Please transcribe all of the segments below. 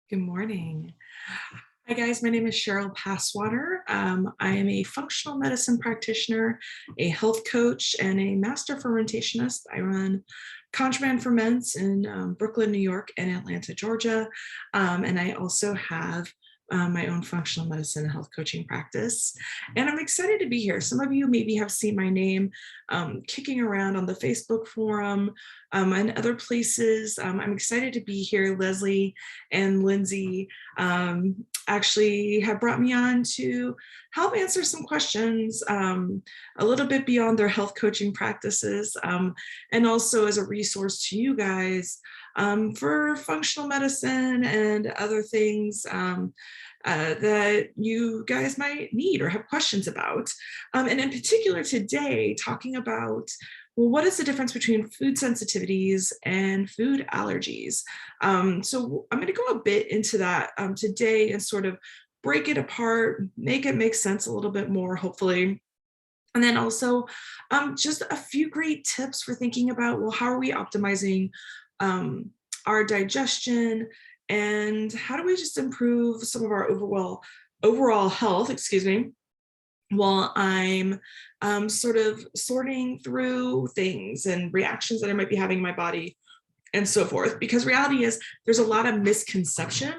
Good morning. Hi, guys. My name is Cheryl Paswater. I am a functional medicine practitioner, a health coach, and a master fermentationist. I run Contraband Ferments in Brooklyn, New York, and Atlanta, Georgia. And I also have my own functional medicine and health coaching practice. And I'm excited to be here. Some of you maybe have seen my name kicking around on the Facebook forum and other places. I'm excited to be here. Leslie and Lindsay actually have brought me on to help answer some questions a little bit beyond their health coaching practices, and also as a resource to you guys for functional medicine and other things that you guys might need or have questions about. And in particular today, talking about, well, what is the difference between food sensitivities and food allergies? So I'm going to go a bit into that today and sort of break it apart, make it make sense a little bit more, hopefully. And then also just a few great tips for thinking about, well, how are we optimizing our digestion and how do we just improve some of our overall health, excuse me, while I'm sort of sorting through things and reactions that I might be having in my body and so forth. Because reality is there's a lot of misconception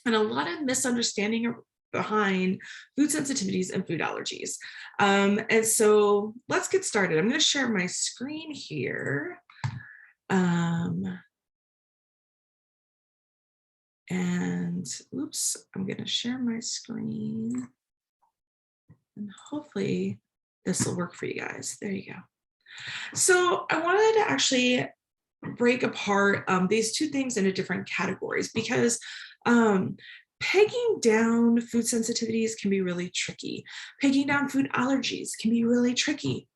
and a lot of misunderstanding behind food sensitivities and food allergies. And so let's get started. I'm going to share my screen here. And oops, I'm going to share my screen. And hopefully this will work for you guys. There you go. So I wanted to actually break apart these two things into different categories because pegging down food sensitivities can be really tricky. Pegging down food allergies can be really tricky.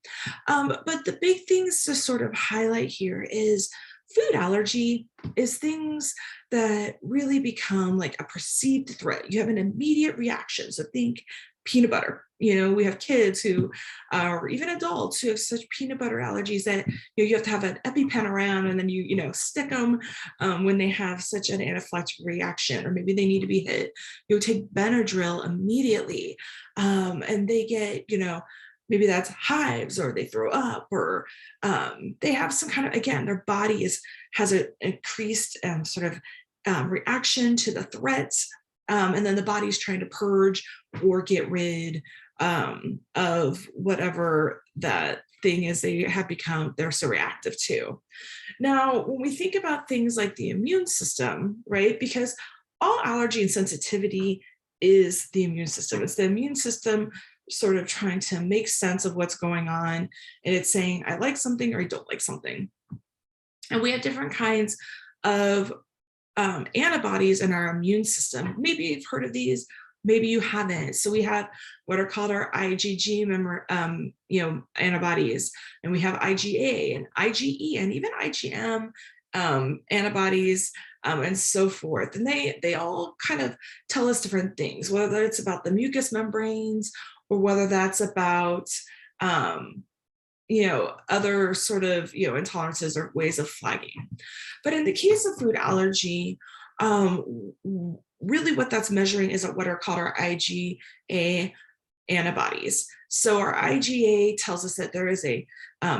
But the big things to sort of highlight here is food allergy is things that really become like a perceived threat. You have an immediate reaction. So think peanut butter. We have kids who, or even adults who have such peanut butter allergies that you have to have an EpiPen around, and then you stick them when they have such an anaphylactic reaction, or maybe they need to be hit. You'll take Benadryl immediately, and they get maybe that's hives, or they throw up, or they have some kind of, again, their body has an increased sort of reaction to the threats. And then the body's trying to purge or get rid of whatever that thing is they're so reactive to. Now, when we think about things like the immune system, right, because all allergy and sensitivity is the immune system. It's the immune system sort of trying to make sense of what's going on. And it's saying, I like something or I don't like something. And we have different kinds of antibodies in our immune system. Maybe you've heard of these, maybe you haven't. So we have what are called our IgG antibodies, and we have IgA and IgE and even IgM antibodies and so forth. And they all kind of tell us different things, whether it's about the mucous membranes or whether that's about other sort of, intolerances or ways of flagging. But in the case of food allergy, really what that's measuring is what are called our IgA antibodies. So our IgA tells us that there is a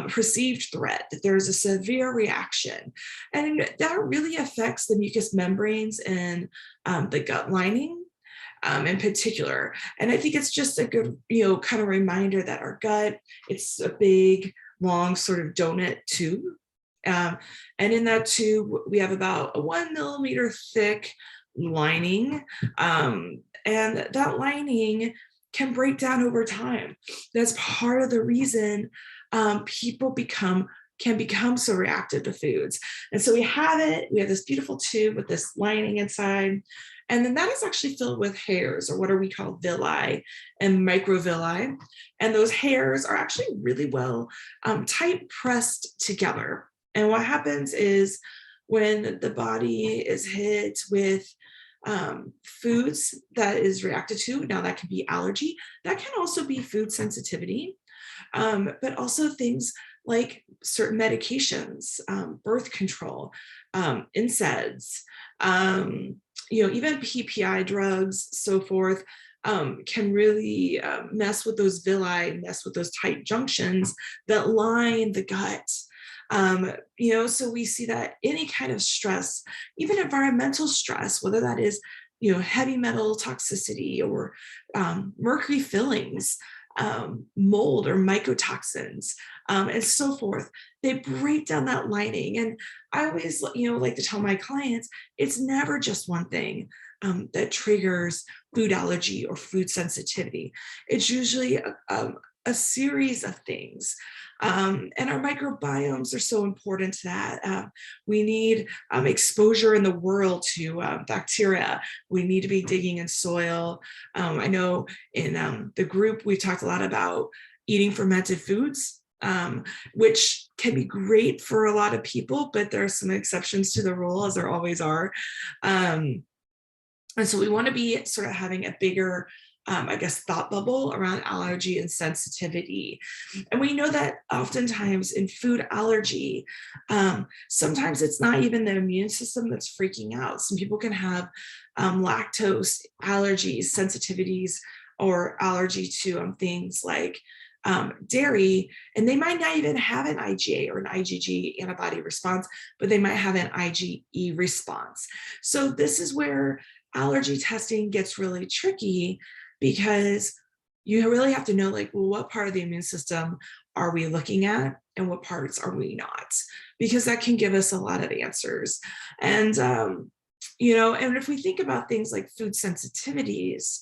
perceived threat, that there is a severe reaction, and that really affects the mucous membranes and the gut lining. In particular. And I think it's just a good, kind of reminder that our gut, it's a big, long sort of donut tube. And in that tube, we have about a 1 millimeter thick lining. And that lining can break down over time. That's part of the reason people can become so reactive to foods. And so we have this beautiful tube with this lining inside. And then that is actually filled with hairs, or what are we called villi and microvilli. And those hairs are actually really well tight pressed together. And what happens is when the body is hit with foods that is reacted to, now that can be allergy, that can also be food sensitivity, but also things like certain medications, birth control, NSAIDs, even PPI drugs, so forth, can really mess with those villi, mess with those tight junctions that line the gut. So we see that any kind of stress, even environmental stress, whether that is, heavy metal toxicity or mercury fillings, mold or mycotoxins, and so forth, they break down that lining. And I always, like to tell my clients, it's never just one thing that triggers food allergy or food sensitivity. It's usually a series of things. And our microbiomes are so important to that. We need exposure in the world to bacteria. We need to be digging in soil. I know in the group, we talked a lot about eating fermented foods, which can be great for a lot of people, but there are some exceptions to the rule, as there always are. And so we want to be sort of having a bigger, thought bubble around allergy and sensitivity. And we know that oftentimes in food allergy, sometimes it's not even the immune system that's freaking out. Some people can have lactose allergies, sensitivities, or allergy to things like dairy, and they might not even have an IgA or an IgG antibody response, but they might have an IgE response. So this is where allergy testing gets really tricky, because you really have to know, like, well, what part of the immune system are we looking at and what parts are we not? Because that can give us a lot of answers. And, and if we think about things like food sensitivities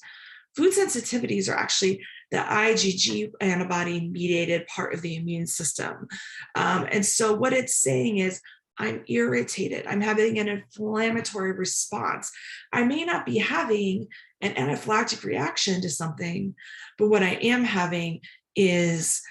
are actually the IgG antibody mediated part of the immune system. And so what it's saying is, I'm irritated. I'm having an inflammatory response. I may not be having an anaphylactic reaction to something, but what I am having is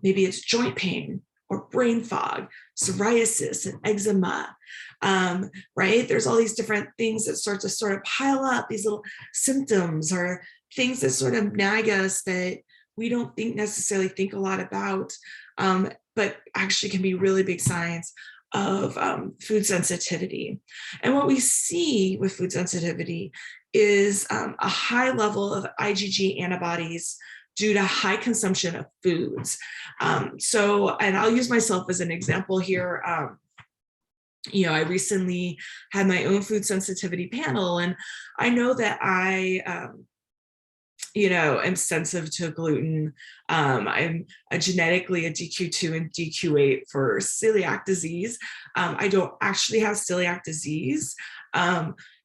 maybe it's joint pain or brain fog, psoriasis and eczema, right? There's all these different things that start to sort of pile up, these little symptoms or things that sort of nag us that we don't necessarily think a lot about, but actually can be really big signs of food sensitivity. And what we see with food sensitivity is a high level of IgG antibodies due to high consumption of foods. And I'll use myself as an example here. I recently had my own food sensitivity panel, and I know that I am sensitive to gluten. I'm genetically a DQ2 and DQ8 for celiac disease. I don't actually have celiac disease.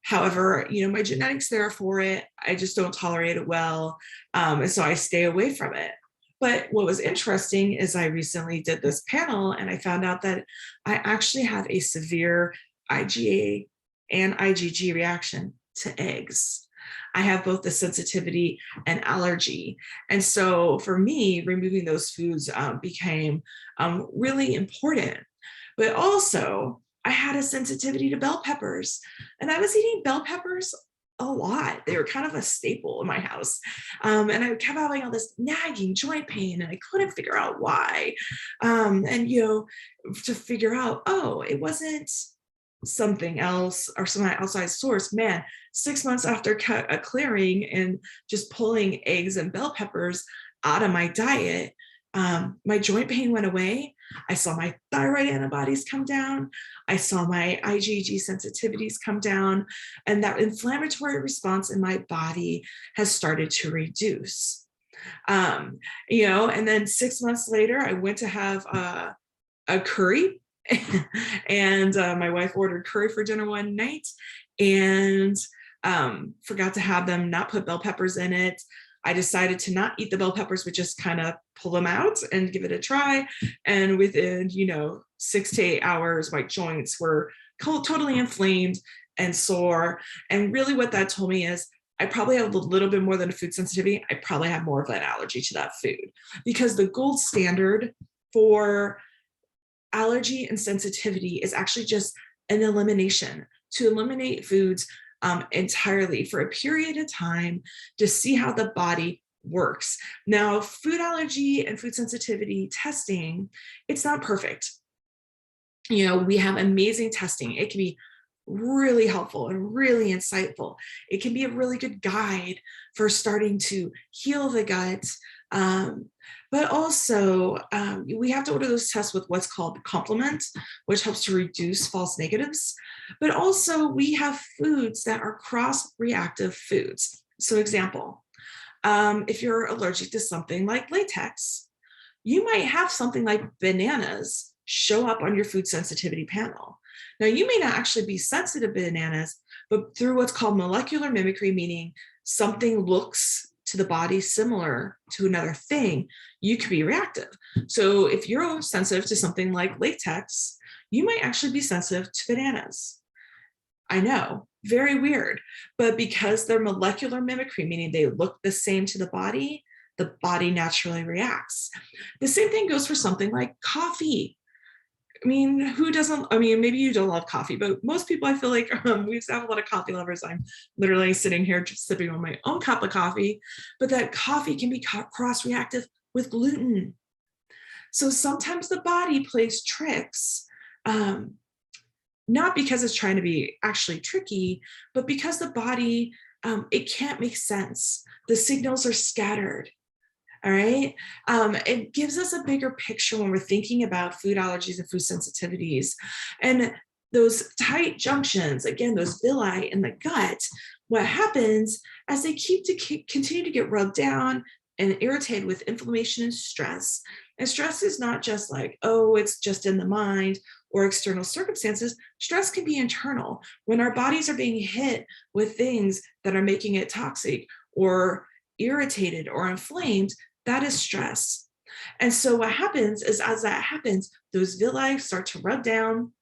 However, my genetics there for it. I just don't tolerate it well. And so I stay away from it. But what was interesting is I recently did this panel and I found out that I actually have a severe IgA and IgG reaction to eggs. I have both the sensitivity and allergy. And so for me, removing those foods became really important. But also, I had a sensitivity to bell peppers, and I was eating bell peppers a lot. They were kind of a staple in my house. And I kept having all this nagging joint pain, and I couldn't figure out why. To figure out, oh, it wasn't something else or some outside source. Man, 6 months after clearing and just pulling eggs and bell peppers out of my diet, my joint pain went away. I saw my thyroid antibodies come down. I saw my IgG sensitivities come down, and that inflammatory response in my body has started to reduce. And then 6 months later, I went to have a curry. And my wife ordered curry for dinner one night and forgot to have them, not put bell peppers in it. I decided to not eat the bell peppers, but just kind of pull them out and give it a try. And within, 6 to 8 hours, my joints were totally inflamed and sore. And really what that told me is I probably have a little bit more than a food sensitivity. I probably have more of an allergy to that food, because the gold standard for allergy and sensitivity is actually just an elimination, to eliminate foods entirely for a period of time to see how the body works. Now, food allergy and food sensitivity testing, it's not perfect. We have amazing testing. It can be really helpful and really insightful. It can be a really good guide for starting to heal the gut. Um, but also, we have to order those tests with what's called complement, which helps to reduce false negatives. But also, we have foods that are cross reactive foods. So, example, if you're allergic to something like latex, you might have something like bananas show up on your food sensitivity panel. Now, you may not actually be sensitive to bananas, but through what's called molecular mimicry, meaning something looks to the body similar to another thing, you could be reactive. So, if you're sensitive to something like latex, you might actually be sensitive to bananas. I know, very weird. But because they're molecular mimicry, meaning they look the same to the body naturally reacts. The same thing goes for something like coffee. I mean, who doesn't? I mean, maybe you don't love coffee, but most people, I feel like we have a lot of coffee lovers. I'm literally sitting here just sipping on my own cup of coffee, but that coffee can be cross reactive with gluten. So sometimes the body plays tricks. Um, Not because it's trying to be actually tricky, but because the body, it can't make sense. The signals are scattered. All right. It gives us a bigger picture when we're thinking about food allergies and food sensitivities. And those tight junctions, again, those villi in the gut, what happens as they continue to get rubbed down and irritated with inflammation and stress. And stress is not just like, oh, it's just in the mind or external circumstances. Stress can be internal when our bodies are being hit with things that are making it toxic or irritated or inflamed. That is stress. And so what happens is as that happens, those villi start to rub down,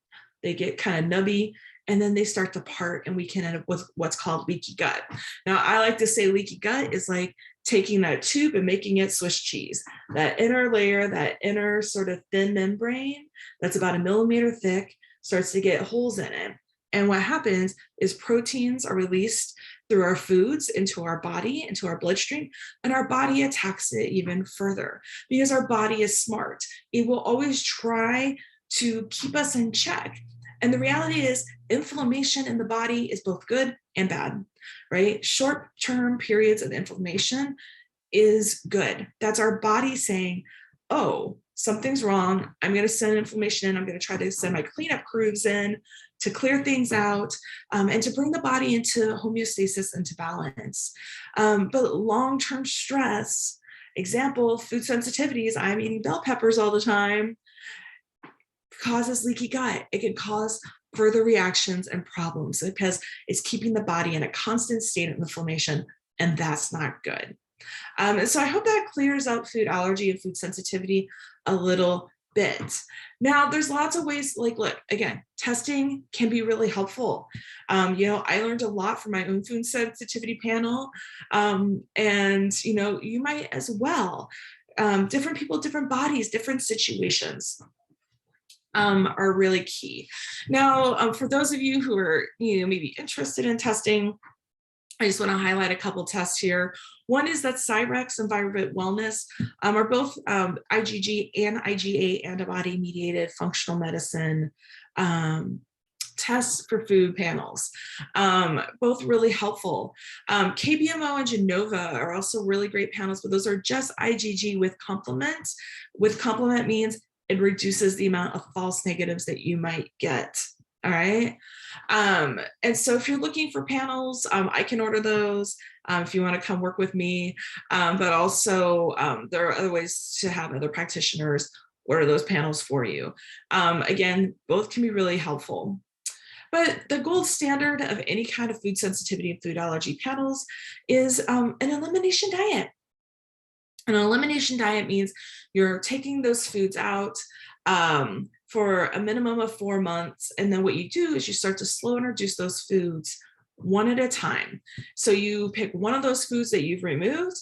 they get kind of nubby, and then they start to part, and we can end up with what's called leaky gut. Now, I like to say leaky gut is like taking that tube and making it Swiss cheese. That inner layer, that inner sort of thin membrane that's about a millimeter thick starts to get holes in it. And what happens is proteins are released through our foods into our body, into our bloodstream, and our body attacks it even further because our body is smart. It will always try to keep us in check. And the reality is, inflammation in the body is both good and bad, right? Short-term periods of inflammation is good. That's our body saying, oh, something's wrong. I'm going to send inflammation in. I'm going to try to send my cleanup crews in to clear things out and to bring the body into homeostasis and to balance. But long-term stress, example, food sensitivities, I'm eating bell peppers all the time, causes leaky gut. It can cause further reactions and problems because it's keeping the body in a constant state of inflammation, and that's not good. So I hope that clears up food allergy and food sensitivity a little bit. Now, there's lots of ways, like, look, again, testing can be really helpful. I learned a lot from my own food sensitivity panel, and, you might as well. Different people, different bodies, different situations are really key. Now, for those of you who are, maybe interested in testing, I just want to highlight a couple tests here. One is that Cyrex and Virobit Wellness are both IgG and IgA antibody-mediated functional medicine tests for food panels, both really helpful. KBMO and Genova are also really great panels, but those are just IgG with complement. With complement means it reduces the amount of false negatives that you might get. All right. And so if you're looking for panels, I can order those if you want to come work with me. But also there are other ways to have other practitioners order those panels for you. Again, both can be really helpful. But the gold standard of any kind of food sensitivity and food allergy panels is an elimination diet. An elimination diet means you're taking those foods out for a minimum of 4 months. And then what you do is you start to slow introduce those foods one at a time. So you pick one of those foods that you've removed.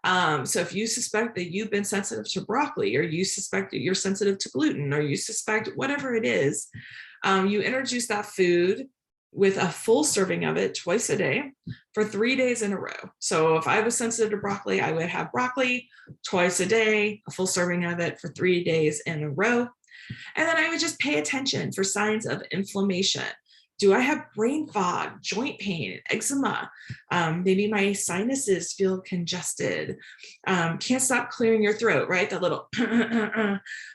So if you suspect that you've been sensitive to broccoli, or you suspect that you're sensitive to gluten, or you suspect whatever it is, you introduce that food with a full serving of it twice a day for 3 days in a row. So if I was sensitive to broccoli, I would have broccoli twice a day, a full serving of it for 3 days in a row. And then I would just pay attention for signs of inflammation. Do I have brain fog, joint pain, eczema? Maybe my sinuses feel congested. Can't stop clearing your throat, right? That little,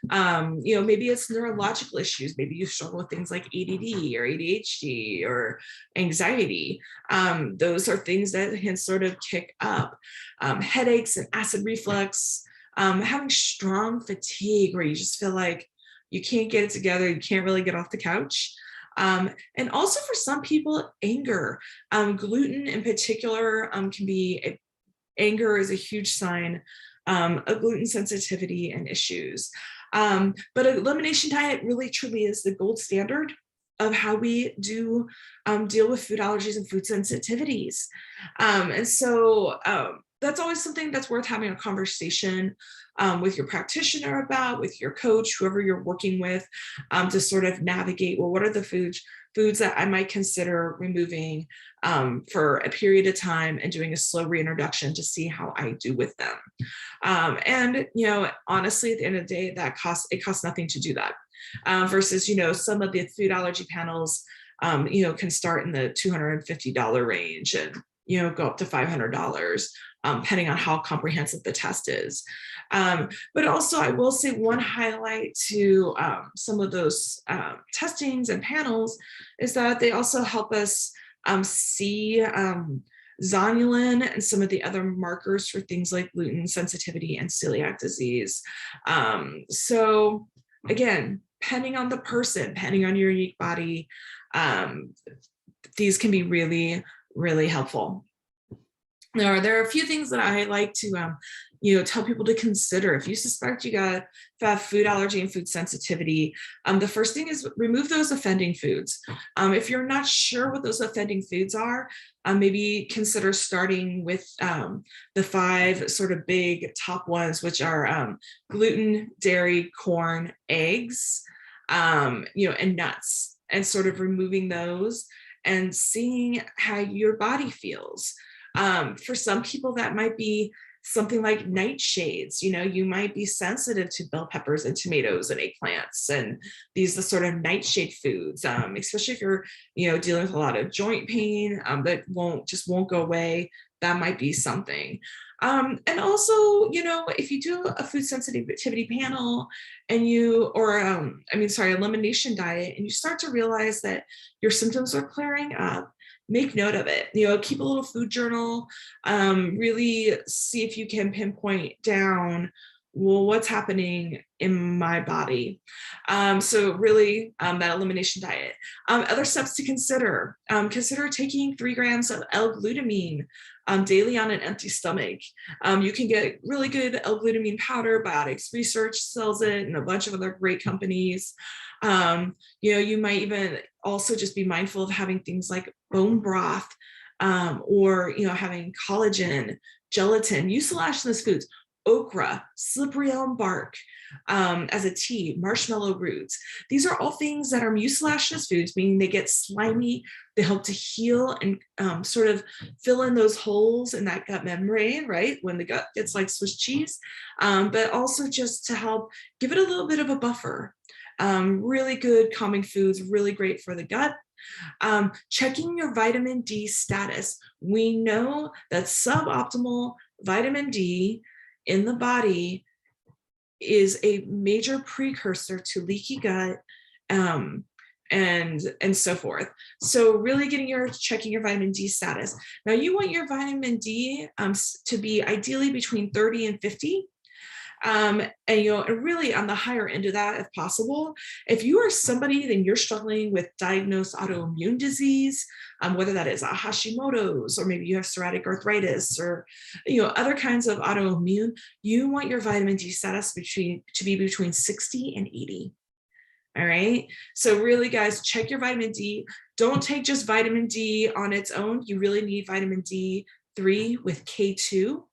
maybe it's neurological issues. Maybe you struggle with things like ADD or ADHD or anxiety. Those are things that can sort of kick up headaches and acid reflux, having strong fatigue where you just feel like you can't get it together, you can't really get off the couch. And also for some people, anger. Gluten in particular can be, anger is a huge sign of gluten sensitivity and issues. But an elimination diet really truly is the gold standard of how we do deal with food allergies and food sensitivities. And so that's always something that's worth having a conversation with your practitioner about, with your coach, whoever you're working with, to sort of navigate, well, what are the foods that I might consider removing for a period of time and doing a slow reintroduction to see how I do with them. And, honestly, at the end of the day, it costs nothing to do that. Versus, some of the food allergy panels, can start in the $250 range and, go up to $500, depending on how comprehensive the test is. But also, I will say one highlight to some of those testings and panels is that they also help us see zonulin and some of the other markers for things like gluten sensitivity and celiac disease. So again, depending on the person, depending on your unique body, these can be really, really helpful. Now, there are a few things that I like to tell people to consider. If you suspect you have food allergy and food sensitivity, the first thing is remove those offending foods. If you're not sure what those offending foods are, maybe consider starting with the 5 sort of big top ones, which are gluten, dairy, corn, eggs, and nuts, and sort of removing those and seeing how your body feels. For some people, that might be something like nightshades. You might be sensitive to bell peppers and tomatoes and eggplants, and these are sort of nightshade foods, especially if you're dealing with a lot of joint pain that won't go away. That might be something. And also, if you do a food sensitivity panel and elimination diet, and you start to realize that your symptoms are clearing up, make note of it. Keep a little food journal, really see if you can pinpoint down, well, what's happening in my body. So really that elimination diet. Other steps to consider taking 3 grams of L-glutamine daily on an empty stomach. You can get really good L-glutamine powder. Biotics Research sells it, and a bunch of other great companies. You might even also just be mindful of having things like bone broth, or having collagen, gelatin, mucilaginous foods, okra, slippery elm bark as a tea, marshmallow roots. These are all things that are mucilaginous foods, meaning they get slimy. They help to heal and sort of fill in those holes in that gut membrane, right? When the gut gets like Swiss cheese, but also just to help give it a little bit of a buffer. Really good calming foods, really great for the gut. Checking your vitamin D status. We know that suboptimal vitamin D in the body is a major precursor to leaky gut, and so forth. So really checking your vitamin D status. Now you want your vitamin D to be ideally between 30 and 50. And really on the higher end of that, if possible. If you are somebody, then you're struggling with diagnosed autoimmune disease, whether that is a Hashimoto's, or maybe you have psoriatic arthritis, or other kinds of autoimmune, you want your vitamin D status to be between 60 and 80. All right. So really, guys, check your vitamin D. Don't take just vitamin D on its own. You really need vitamin D3 with K2.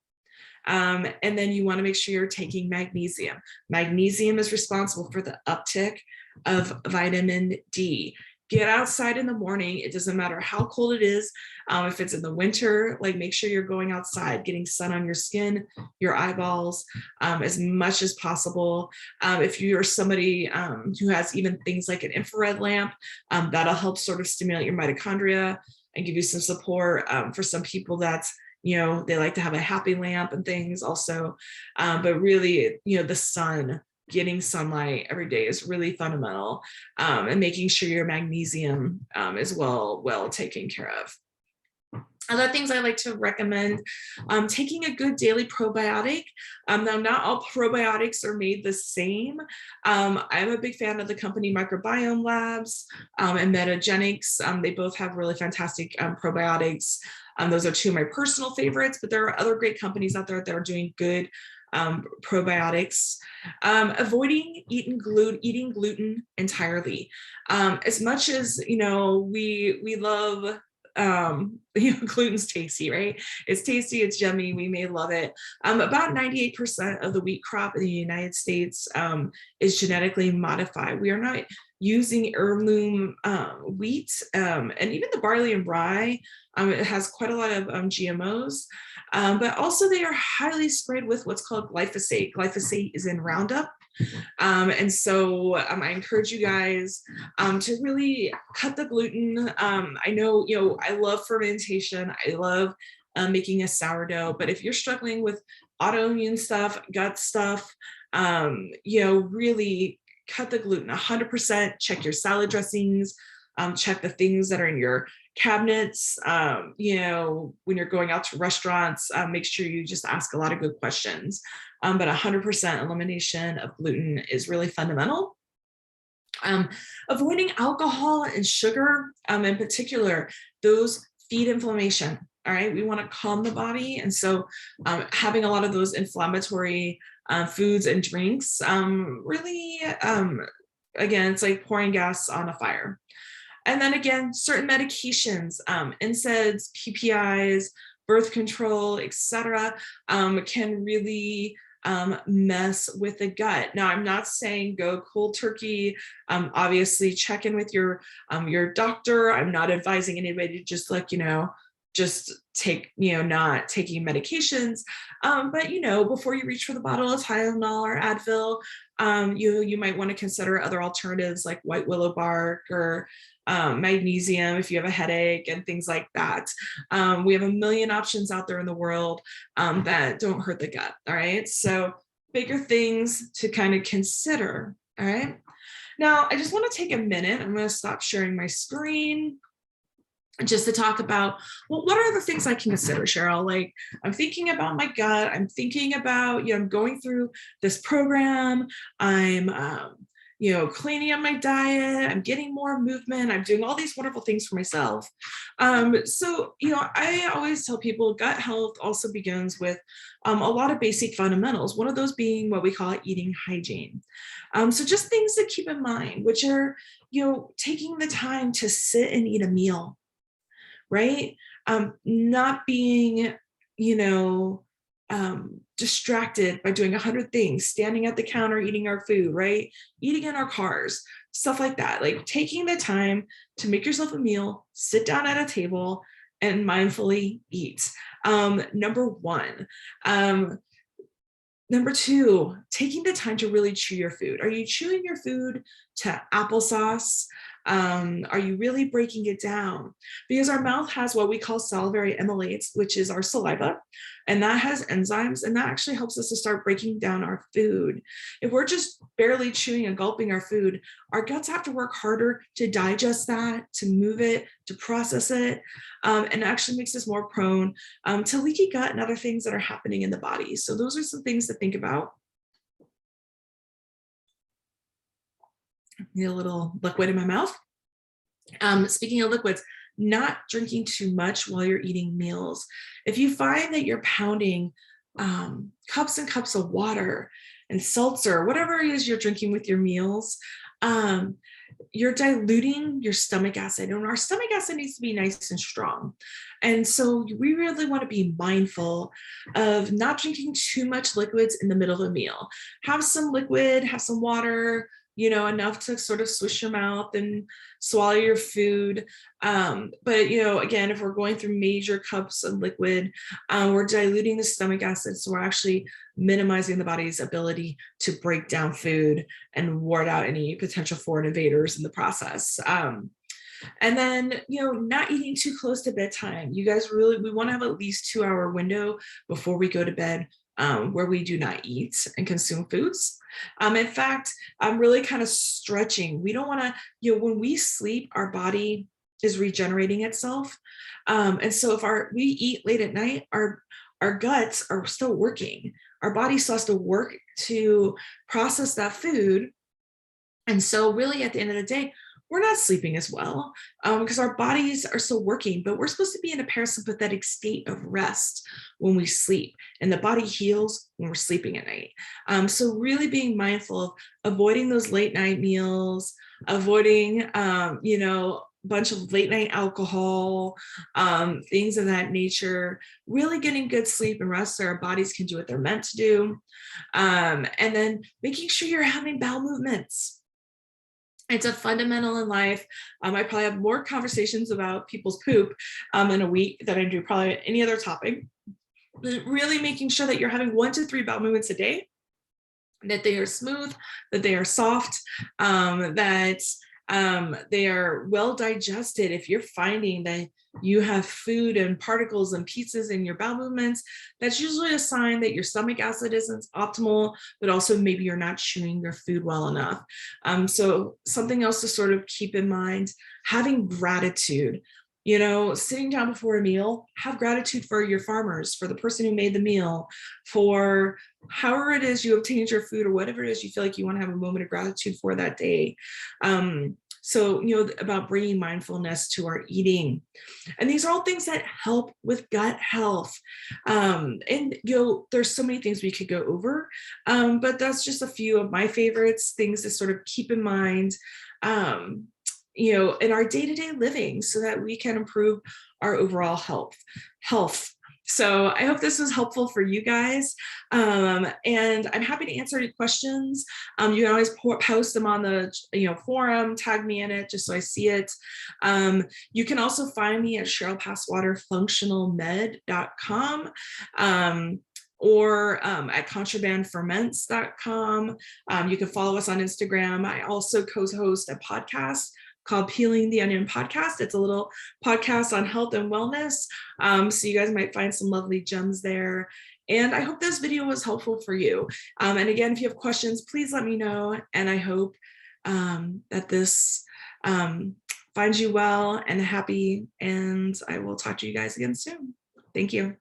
And then you want to make sure you're taking magnesium. Magnesium is responsible for the uptick of vitamin D. get outside in the morning. It doesn't matter how cold it is. If it's in the winter, like make sure you're going outside, getting sun on your skin, your eyeballs, as much as possible. If you're somebody who has even things like an infrared lamp, that'll help sort of stimulate your mitochondria and give you some support. For some people, that's, they like to have a happy lamp and things also. But really, the sun, getting sunlight every day is really fundamental, and making sure your magnesium is well taken care of. Other things I like to recommend, taking a good daily probiotic. Now, not all probiotics are made the same. I'm a big fan of the company Microbiome Labs and Metagenics. They both have really fantastic probiotics. Those are two of my personal favorites, but there are other great companies out there that are doing good probiotics. Avoiding eating gluten entirely. As much as we love gluten's tasty, right? It's tasty, it's yummy, we may love it. About 98% of the wheat crop in the United States is genetically modified. We are not using heirloom wheat, and even the barley and rye, it has quite a lot of GMOs, but also they are highly sprayed with what's called glyphosate. Glyphosate is in Roundup. And so I encourage you guys to really cut the gluten. I know, I love fermentation. I love making a sourdough, but if you're struggling with autoimmune stuff, gut stuff, really cut the gluten 100%. Check your salad dressings, check the things that are in your cabinets. When you're going out to restaurants, make sure you just ask a lot of good questions. But 100% elimination of gluten is really fundamental. Avoiding alcohol and sugar, in particular, those feed inflammation. All right, we want to calm the body, and so having a lot of those inflammatory foods and drinks really, again, it's like pouring gas on a fire. And then again, certain medications, NSAIDs, PPIs, birth control, etc., can really mess with the gut. Now, I'm not saying go cold turkey. Obviously, check in with your doctor. I'm not advising anybody to just just take, not taking medications. But before you reach for the bottle of Tylenol or Advil, you might want to consider other alternatives like white willow bark or magnesium if you have a headache and things like that. We have a million options out there in the world that don't hurt the gut. All right, so bigger things to kind of consider. All right, now I just want to take a minute. I'm going to stop sharing my screen just to talk about, well, what are the things I can consider, Cheryl? Like, I'm thinking about my gut. I'm thinking about, I'm going through this program. I'm cleaning up my diet, I'm getting more movement, I'm doing all these wonderful things for myself. So, I always tell people gut health also begins with a lot of basic fundamentals, one of those being what we call eating hygiene. So just things to keep in mind, which are, taking the time to sit and eat a meal, right? Not being, distracted by doing 100 things, standing at the counter, eating our food, right? Eating in our cars, stuff like that. Like taking the time to make yourself a meal, sit down at a table and mindfully eat. Number one. Number two, taking the time to really chew your food. Are you chewing your food to applesauce? Are you really breaking it down? Because our mouth has what we call salivary amylase, which is our saliva, and that has enzymes, and that actually helps us to start breaking down our food. If we're just barely chewing and gulping our food, our guts have to work harder to digest that, to move it, to process it, and it actually makes us more prone to leaky gut and other things that are happening in the body. So those are some things to think about. Get a little liquid in my mouth. Speaking of liquids, not drinking too much while you're eating meals. If you find that you're pounding cups and cups of water and seltzer, whatever it is you're drinking with your meals, you're diluting your stomach acid, and our stomach acid needs to be nice and strong. And so we really want to be mindful of not drinking too much liquids in the middle of a meal. Have some liquid, have some water, enough to sort of swish your mouth and swallow your food. But, again, if we're going through major cups of liquid, we're diluting the stomach acid. So we're actually minimizing the body's ability to break down food and ward out any potential foreign invaders in the process. And then, not eating too close to bedtime. You guys we want to have at least 2-hour window before we go to bed, where we do not eat and consume foods. In fact, I'm really kind of stretching. We don't want to, when we sleep, our body is regenerating itself. And so if we eat late at night, our guts are still working. Our body still has to work to process that food. And so really at the end of the day, we're not sleeping as well because our bodies are still working, but we're supposed to be in a parasympathetic state of rest when we sleep, and the body heals when we're sleeping at night. So really being mindful of avoiding those late night meals, avoiding, bunch of late night alcohol, things of that nature, really getting good sleep and rest so our bodies can do what they're meant to do. And then making sure you're having bowel movements. It's a fundamental in life. I probably have more conversations about people's poop in a week than I do probably any other topic. But really making sure that you're having 1 to 3 bowel movements a day, that they are smooth, that they are soft, that they are well digested. If you're finding that you have food and particles and pieces in your bowel movements, that's usually a sign that your stomach acid isn't optimal, but also maybe you're not chewing your food well enough. So something else to sort of keep in mind, having gratitude. Sitting down before a meal, have gratitude for your farmers, for the person who made the meal, for however it is you obtained your food or whatever it is you feel like you want to have a moment of gratitude for that day. So, about bringing mindfulness to our eating. And these are all things that help with gut health. And, there's so many things we could go over, but that's just a few of my favorites, things to sort of keep in mind, in our day-to-day living so that we can improve our overall health. So I hope this was helpful for you guys. And I'm happy to answer any questions. You can always post them on the forum, tag me in it just so I see it. You can also find me at CherylPaswaterFunctionalMed.com. Or at contrabandferments.com. You can follow us on Instagram. I also co-host a podcast called Peeling the Onion Podcast. It's a little podcast on health and wellness. So you guys might find some lovely gems there. And I hope this video was helpful for you. And again, if you have questions, please let me know. And I hope that this finds you well and happy. And I will talk to you guys again soon. Thank you.